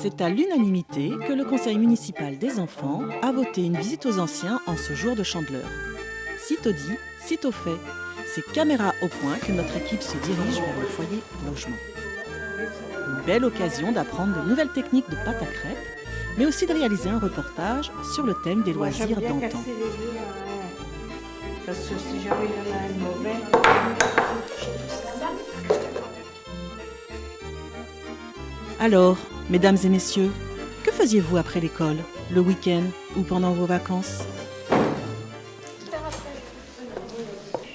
C'est à l'unanimité que le conseil municipal des enfants a voté une visite aux anciens en ce jour de Chandeleur. Sitôt dit, sitôt fait. C'est caméra au point que notre équipe se dirige vers le foyer logement. Une belle occasion d'apprendre de nouvelles techniques de pâte à crêpes, mais aussi de réaliser un reportage sur le thème des loisirs d'antan. Parce que si jamais il y en a un mauvais... Alors, mesdames et messieurs, que faisiez-vous après l'école, le week-end ou pendant vos vacances ?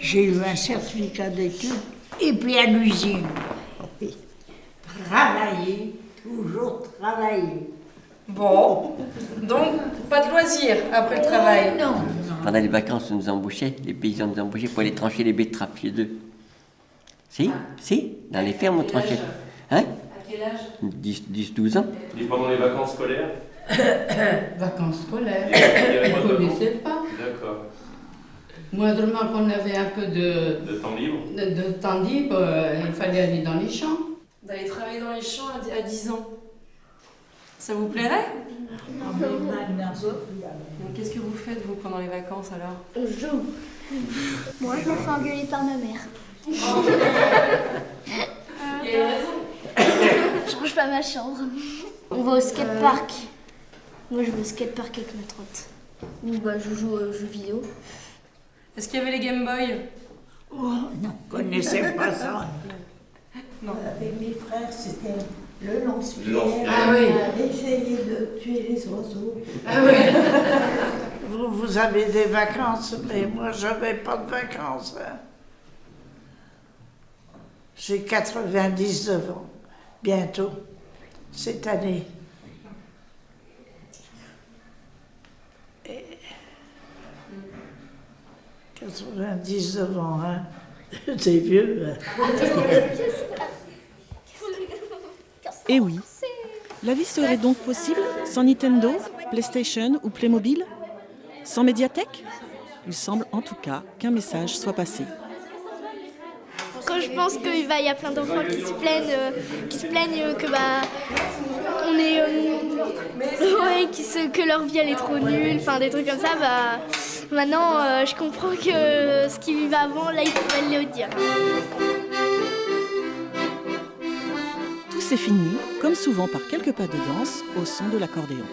J'ai eu un certificat d'études et puis à l'usine. Travailler, toujours travailler. Bon, donc pas de loisirs après le travail. Non. Pendant les vacances, on nous embauchait, les paysans nous embauchaient pour aller trancher les betteraves chez eux. Si, dans les fermes, on tranchait. Hein ? À quel âge ? 10-12 ans. Et pendant les vacances scolaires? Vacances scolaires, Il y avait on pas ne de connaissait pas. D'accord. Moindrement qu'on avait un peu De temps libre? de temps libre, il fallait aller dans les champs. D'aller travailler dans les champs à 10 ans. Ça vous plairait ? Donc, qu'est-ce que vous faites, vous, pendant les vacances, alors ? On joue. Moi, je me fais engueuler par ma mère. Il y a une raison. Je range pas ma chambre. On va au skatepark. Moi, je vais au skatepark avec ma tante. Ou bah, je joue aux jeux vidéo. Est-ce qu'il y avait les Game Boy ? Oh, non, je ne connaissais pas ça. Non. Avec mes frères, c'était le lance-pierre. Le lance-pierre. Ah oui. Essayer de tuer les oiseaux. Ah oui. Vous avez des vacances, mais moi, je n'avais pas de vacances. Hein. J'ai 99 ans, bientôt, cette année. Et 99 ans, hein. C'est vieux. Hein. Eh oui, la vie serait donc possible sans Nintendo, PlayStation ou Playmobil ? Sans médiathèque ? Il semble en tout cas qu'un message soit passé. Quand je pense qu'il y a plein d'enfants qui se plaignent que on est que leur vie elle est trop nulle, enfin des trucs comme ça, maintenant je comprends que ce qu'ils vivent avant, là ils peuvent le dire. Tout s'est fini, comme souvent par quelques pas de danse, au son de l'accordéon.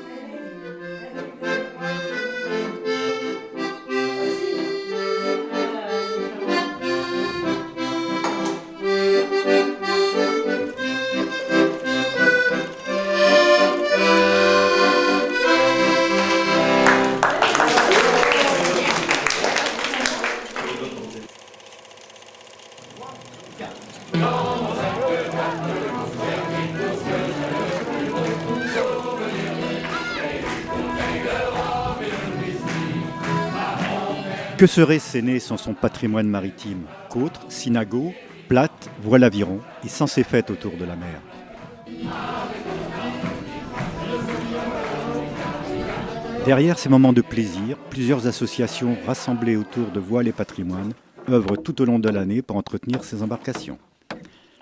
Que serait Séné sans son patrimoine maritime ? Côtres, synagogues, plates, voiles avirons et sans ses fêtes autour de la mer. Derrière ces moments de plaisir, plusieurs associations rassemblées autour de Voile et Patrimoine œuvrent tout au long de l'année pour entretenir ces embarcations.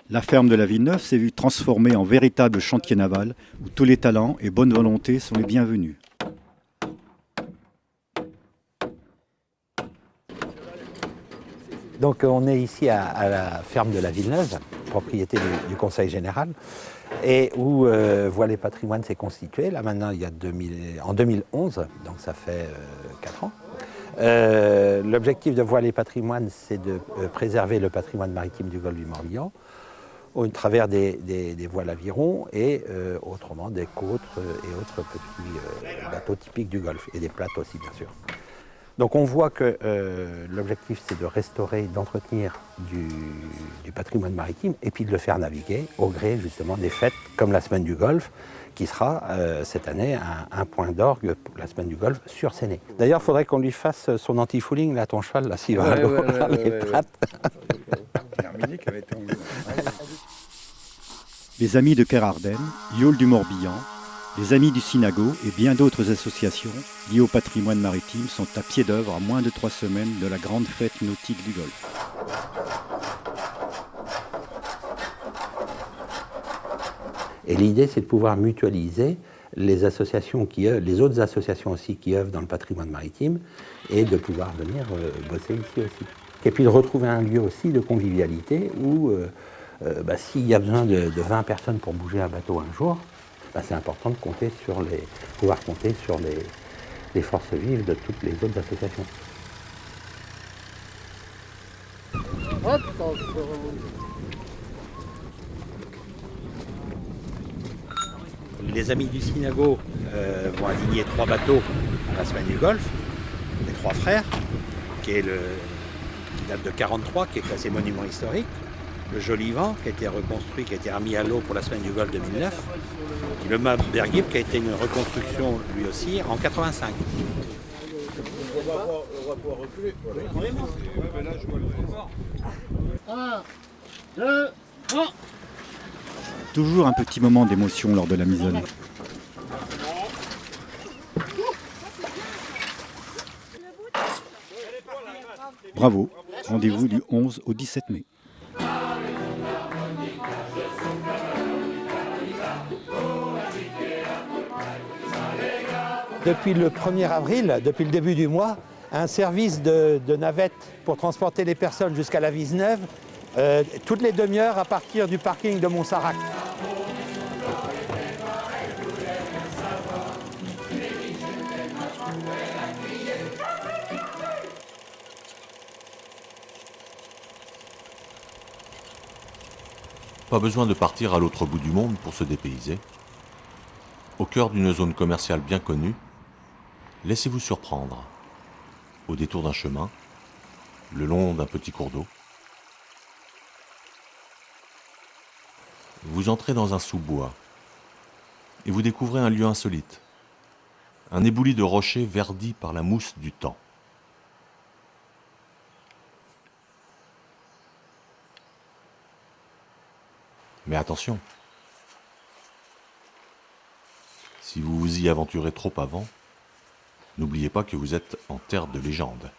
La ferme de la Villeneuve s'est vue transformée en véritable chantier naval où tous les talents et bonnes volontés sont les bienvenus. Donc on est ici à la ferme de la Villeneuve, propriété du Conseil général, et où Voile et Patrimoine s'est constitué. Là maintenant, en 2011, donc ça fait 4 ans. L'objectif de Voile et Patrimoine, c'est de préserver le patrimoine maritime du golfe du Morbihan au travers des voiles avirons et autrement des côtes et autres petits bateaux typiques du golfe, et des plates aussi bien sûr. Donc on voit que l'objectif c'est de restaurer, d'entretenir du patrimoine maritime et puis de le faire naviguer au gré justement des fêtes comme la semaine du Golfe qui sera cette année un point d'orgue pour la semaine du Golfe sur Séné. D'ailleurs il faudrait qu'on lui fasse son anti-fouling là, ton cheval là, s'il va à l'eau, les pattes. Les Amis de Kerarden, Yole du Morbihan, les Amis du Synagogue et bien d'autres associations liées au patrimoine maritime sont à pied d'œuvre à moins de 3 semaines de la grande fête nautique du Golfe. Et l'idée, c'est de pouvoir mutualiser les associations les autres associations aussi qui œuvrent dans le patrimoine maritime, et de pouvoir venir bosser ici aussi. Et puis de retrouver un lieu aussi de convivialité où, s'il y a besoin de 20 personnes pour bouger un bateau un jour, c'est important de pouvoir compter sur les forces vives de toutes les autres associations. Les amis du Sinago vont aligner 3 bateaux à la semaine du Golfe, les 3 frères, qui date de 1943, qui est classé monument historique. Le Joli Vent, qui a été reconstruit, qui a été remis à l'eau pour la semaine du Golfe 2009. Et le Mab Bergib, qui a été une reconstruction lui aussi en 1985. On va pouvoir reculer. Vraiment. Là, je vois le 1, 2, 3. Toujours un petit moment d'émotion lors de la mise à l'eau. Bravo, rendez-vous du 11 au 17 mai. Depuis le 1er avril, depuis le début du mois, un service de navette pour transporter les personnes jusqu'à la Viseneuve, toutes les demi-heures à partir du parking de Montsarac. Pas besoin de partir à l'autre bout du monde pour se dépayser. Au cœur d'une zone commerciale bien connue, laissez-vous surprendre. Au détour d'un chemin, le long d'un petit cours d'eau, vous entrez dans un sous-bois et vous découvrez un lieu insolite, un éboulis de rochers verdis par la mousse du temps. Mais attention, si vous vous y aventurez trop avant, n'oubliez pas que vous êtes en terre de légende.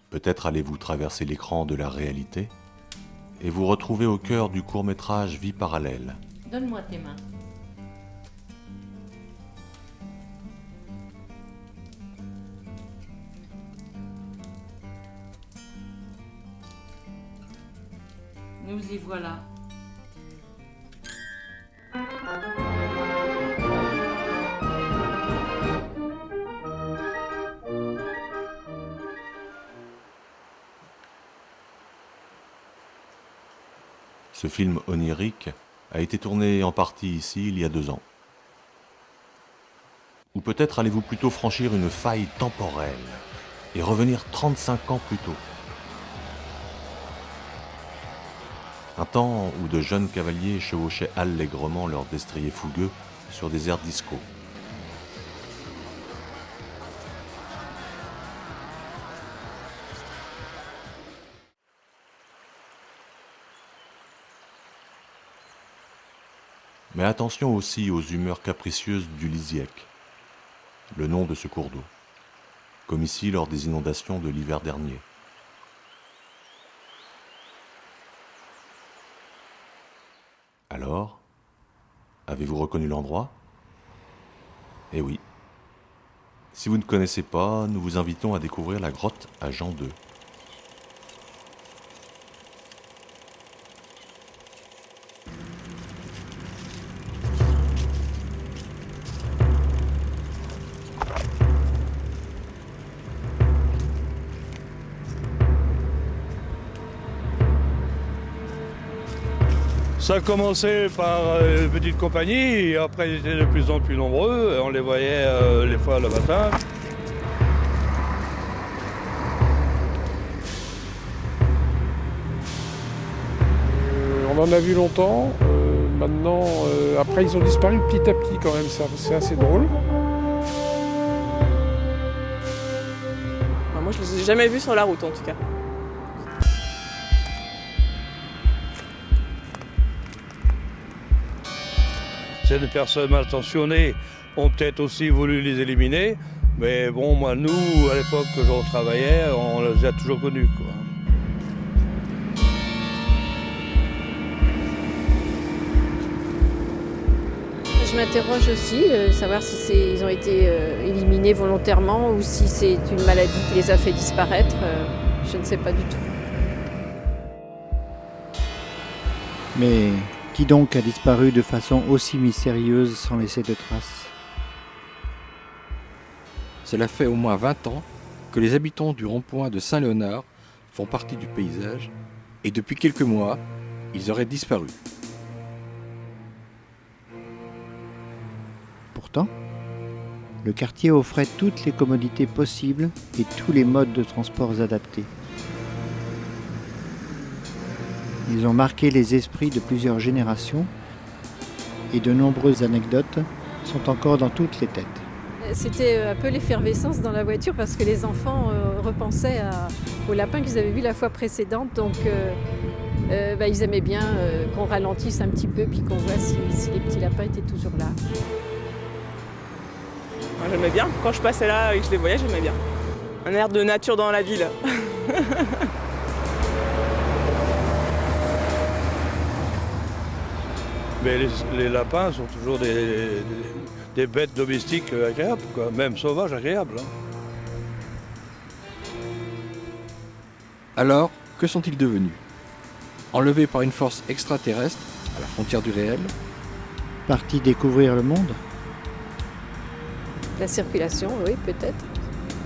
Peut-être allez-vous traverser l'écran de la réalité et vous retrouver au cœur du court-métrage Vie parallèle. Donne-moi tes mains. Nous y voilà. Ce film onirique a été tourné en partie ici il y a 2 ans. Ou peut-être allez-vous plutôt franchir une faille temporelle et revenir 35 ans plus tôt. Un temps où de jeunes cavaliers chevauchaient allègrement leurs destriers fougueux sur des airs disco. Mais attention aussi aux humeurs capricieuses du Lisiec, le nom de ce cours d'eau, comme ici lors des inondations de l'hiver dernier. Alors, avez-vous reconnu l'endroit ? Eh oui. Si vous ne connaissez pas, nous vous invitons à découvrir la grotte à Jean II. Ça a commencé par une petite compagnie, et après ils étaient de plus en plus nombreux, et on les voyait les fois le matin. On en a vu longtemps, maintenant, après ils ont disparu petit à petit quand même, c'est assez drôle. Moi je ne les ai jamais vus sur la route en tout cas. Ces personnes mal intentionnées ont peut-être aussi voulu les éliminer, mais bon, moi, nous, à l'époque que j'en travaillais, on les a toujours connus, quoi. Je m'interroge aussi, savoir si ils ont été éliminés volontairement ou si c'est une maladie qui les a fait disparaître. Je ne sais pas du tout. Mais qui donc a disparu de façon aussi mystérieuse sans laisser de traces? Cela fait au moins 20 ans que les habitants du rond-point de Saint-Léonard font partie du paysage et depuis quelques mois, ils auraient disparu. Pourtant, le quartier offrait toutes les commodités possibles et tous les modes de transport adaptés. Ils ont marqué les esprits de plusieurs générations et de nombreuses anecdotes sont encore dans toutes les têtes. C'était un peu l'effervescence dans la voiture parce que les enfants repensaient au lapin qu'ils avaient vu la fois précédente. Donc ils aimaient bien qu'on ralentisse un petit peu puis qu'on voit si les petits lapins étaient toujours là. J'aimais bien. Quand je passais là et que je les voyais, j'aimais bien. Un air de nature dans la ville. Mais les lapins sont toujours des bêtes domestiques agréables, quoi. Même sauvages agréables. Hein. Alors, que sont-ils devenus? Enlevés par une force extraterrestre à la frontière du réel? Partis découvrir le monde? La circulation, oui, peut-être.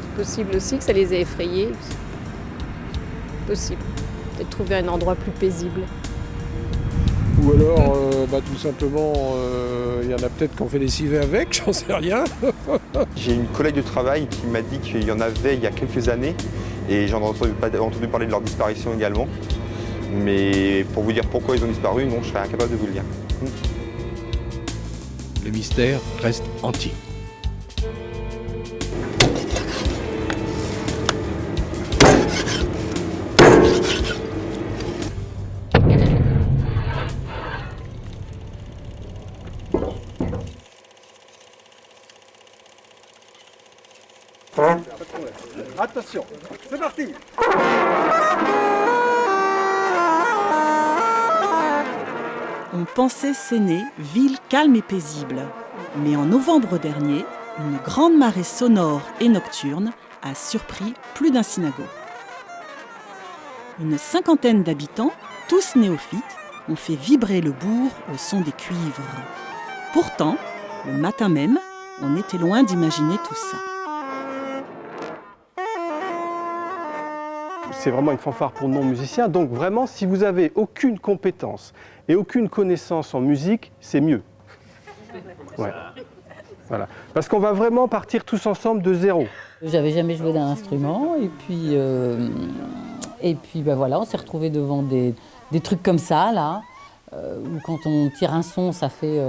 C'est possible aussi que ça les ait effrayés. Possible. Peut-être trouver un endroit plus paisible. Ou alors, tout simplement, il y en a peut-être qui ont fait des civets avec, j'en sais rien. J'ai une collègue de travail qui m'a dit qu'il y en avait il y a quelques années, et j'en ai entendu parler de leur disparition également. Mais pour vous dire pourquoi ils ont disparu, non, je serais incapable de vous le dire. Le mystère reste entier. Attention, c'est parti. On pensait Séné, ville calme et paisible. Mais en novembre dernier, une grande marée sonore et nocturne a surpris plus d'un synagogue. Une cinquantaine d'habitants, tous néophytes, ont fait vibrer le bourg au son des cuivres. Pourtant, le matin même, on était loin d'imaginer tout ça. C'est vraiment une fanfare pour non-musiciens, donc vraiment, si vous avez aucune compétence et aucune connaissance en musique, c'est mieux. Ouais. Voilà. Parce qu'on va vraiment partir tous ensemble de zéro. J'avais jamais joué d'un instrument et puis voilà, on s'est retrouvés devant des trucs comme ça là, où quand on tire un son, ça fait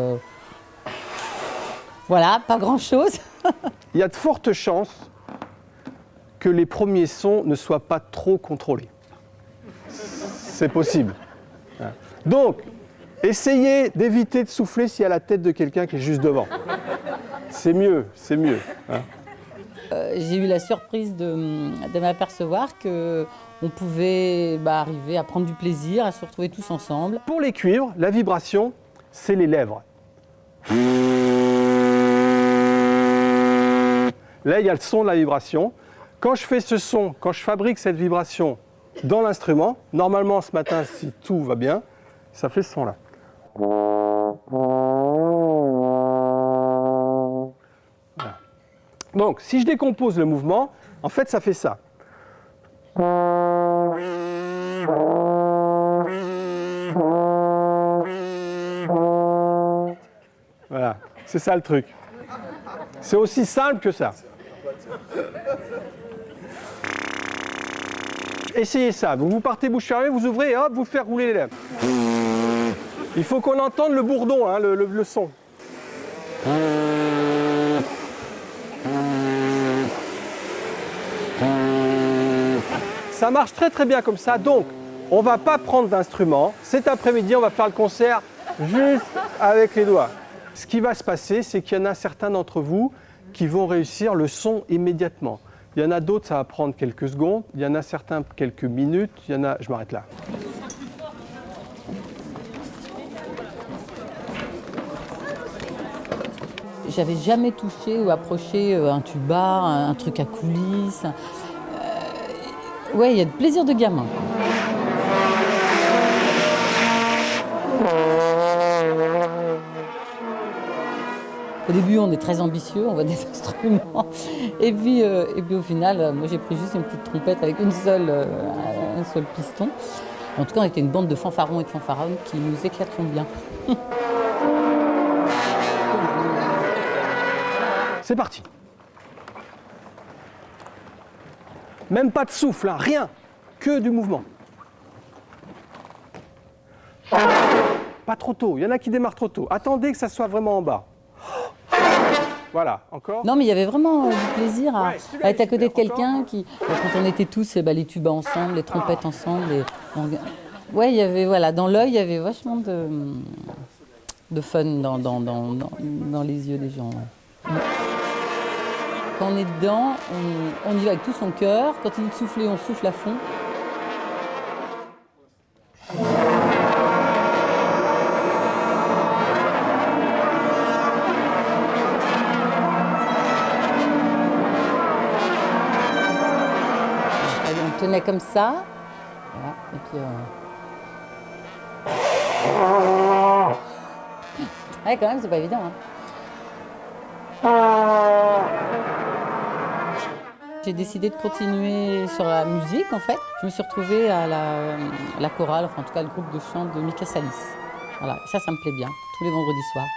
voilà, pas grand-chose. Il y a de fortes chances que les premiers sons ne soient pas trop contrôlés. C'est possible. Donc, essayez d'éviter de souffler s'il y a la tête de quelqu'un qui est juste devant. C'est mieux, c'est mieux. J'ai eu la surprise de m'apercevoir qu'on pouvait arriver à prendre du plaisir, à se retrouver tous ensemble. Pour les cuivres, la vibration, c'est les lèvres. Là, il y a le son de la vibration. Quand je fais ce son, quand je fabrique cette vibration dans l'instrument, normalement ce matin, si tout va bien, ça fait ce son-là. Voilà. Donc, si je décompose le mouvement, en fait, ça fait ça. Voilà, c'est ça le truc. C'est aussi simple que ça. Essayez ça. Vous partez bouche fermée, vous ouvrez et hop, vous faites rouler les lèvres. Il faut qu'on entende le bourdon, hein, le son. Ça marche très très bien comme ça. Donc, on ne va pas prendre d'instrument. Cet après-midi, on va faire le concert juste avec les doigts. Ce qui va se passer, c'est qu'il y en a certains d'entre vous qui vont réussir le son immédiatement. Il y en a d'autres, ça va prendre quelques secondes. Il y en a certains, quelques minutes. Il y en a... Je m'arrête là. j'avais jamais touché ou approché un tuba, un truc à coulisses. Ouais, il y a de plaisir de gamin. Au début, on est très ambitieux, on voit des instruments. Et puis au final, moi j'ai pris juste une petite trompette avec un seul piston. En tout cas, on était une bande de fanfarons et de fanfaronnes qui nous éclateront bien. C'est parti. Même pas de souffle, hein, rien. Que du mouvement. Pas trop tôt, il y en a qui démarrent trop tôt. Attendez que ça soit vraiment en bas. Voilà, encore. Non, mais il y avait vraiment du plaisir à être à côté de quelqu'un qui, quand on était tous les tubas ensemble, les trompettes ensemble. Ouais, il y avait, voilà, dans l'œil, il y avait vachement de fun dans les yeux des gens. Ouais. Quand on est dedans, on y va avec tout son cœur. Quand il dit de souffler, on souffle à fond. On tenait comme ça. Voilà. Et puis, ouais, quand même, c'est pas évident. Hein. J'ai décidé de continuer sur la musique, en fait. Je me suis retrouvée à la chorale, enfin en tout cas le groupe de chant de Mika Salis. Voilà, ça me plaît bien, tous les vendredis soirs.